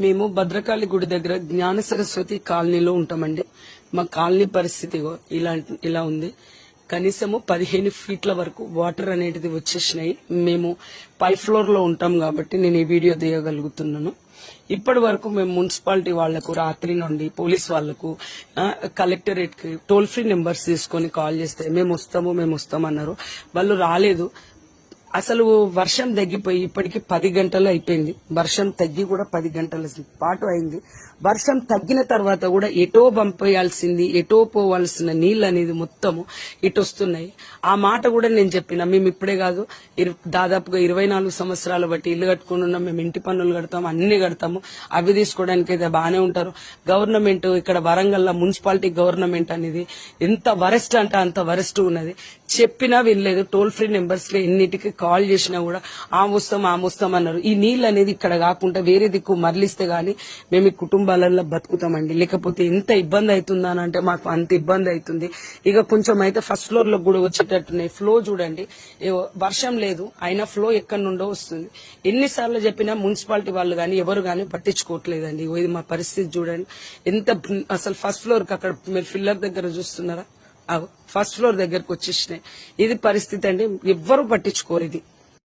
మేము భద్రకాళి గుడి దగ్గర జ్ఞాన సరస్వతి కాలనీలో ఉంటామండి. మా కాలనీ పరిస్థితి ఇలా ఉంది. కనీసము 15 ఫీట్ల వరకు వాటర్ అనేది వచ్చేసినాయి. మేము 5 ఫ్లోర్ లో ఉంటాం కాబట్టి నేను ఈ వీడియో తీయగలుగుతున్నాను. ఇప్పటి వరకు మేము మున్సిపాలిటీ వాళ్లకు రాత్రి నుండి పోలీస్ వాళ్లకు కలెక్టరేట్ కి టోల్ ఫ్రీ నెంబర్స్ తీసుకొని కాల్ చేస్తే మేము వస్తాం అన్నారు. వాళ్ళు రాలేదు. అసలు వర్షం తగ్గిపోయి ఇప్పటికి 10 గంటలు అయిపోయింది. వర్షం తగ్గి కూడా 10 గంటల పాటు అయింది. వర్షం తగ్గిన తర్వాత కూడా ఎటో పంపేయాల్సింది, ఎటో పోవాల్సిన నీళ్ళు అనేది మొత్తము ఇటు వస్తున్నాయి. ఆ మాట కూడా నేను చెప్పిన, మేము ఇప్పుడే కాదు దాదాపుగా 24 సంవత్సరాలు బట్టి ఇల్లు కట్టుకుని ఉన్నాం. మేము ఇంటి పన్నులు కడతాము, అన్ని కడతాము. అవి తీసుకోవడానికి అయితే బాగానే ఉంటారు. గవర్నమెంట్ ఇక్కడ వరంగల్ మున్సిపాలిటీ గవర్నమెంట్ అనేది ఎంత వరెస్ట్ అంటే అంత వరెస్ట్ ఉన్నది. చెప్పినా వినలేదు. టోల్ ఫ్రీ నెంబర్స్ లో ఎన్నిటికి కాల్ చేసినా కూడా వస్తాం అన్నారు. ఈ నీళ్ళు అనేది ఇక్కడ కాకుండా వేరే దిక్కు మరలిస్తే గానీ మేము ఈ కుటుంబాలలో బతుకుతామండి. లేకపోతే ఎంత ఇబ్బంది అవుతుందా అంటే మాకు అంత ఇబ్బంది అవుతుంది. ఇక కొంచెం అయితే ఫస్ట్ ఫ్లోర్ లో కూడా వచ్చేటట్టున్నాయి. ఫ్లో చూడండి, వర్షం లేదు అయినా ఫ్లో ఎక్కడి నుండో వస్తుంది. ఎన్నిసార్లు చెప్పినా మున్సిపాలిటీ వాళ్ళు గానీ ఎవరు గానీ పట్టించుకోవట్లేదండి. ఇది మా పరిస్థితి చూడండి ఎంత. అసలు ఫస్ట్ ఫ్లోర్ కి అక్కడ మీరు ఫిల్లర్ దగ్గర చూస్తున్నారా, ఫస్ట్ ఫ్లోర్ దగ్గరకు వచ్చేసినాయి. ఇది పరిస్థితి అండి. ఎవ్వరూ పట్టించుకోరు ఇది.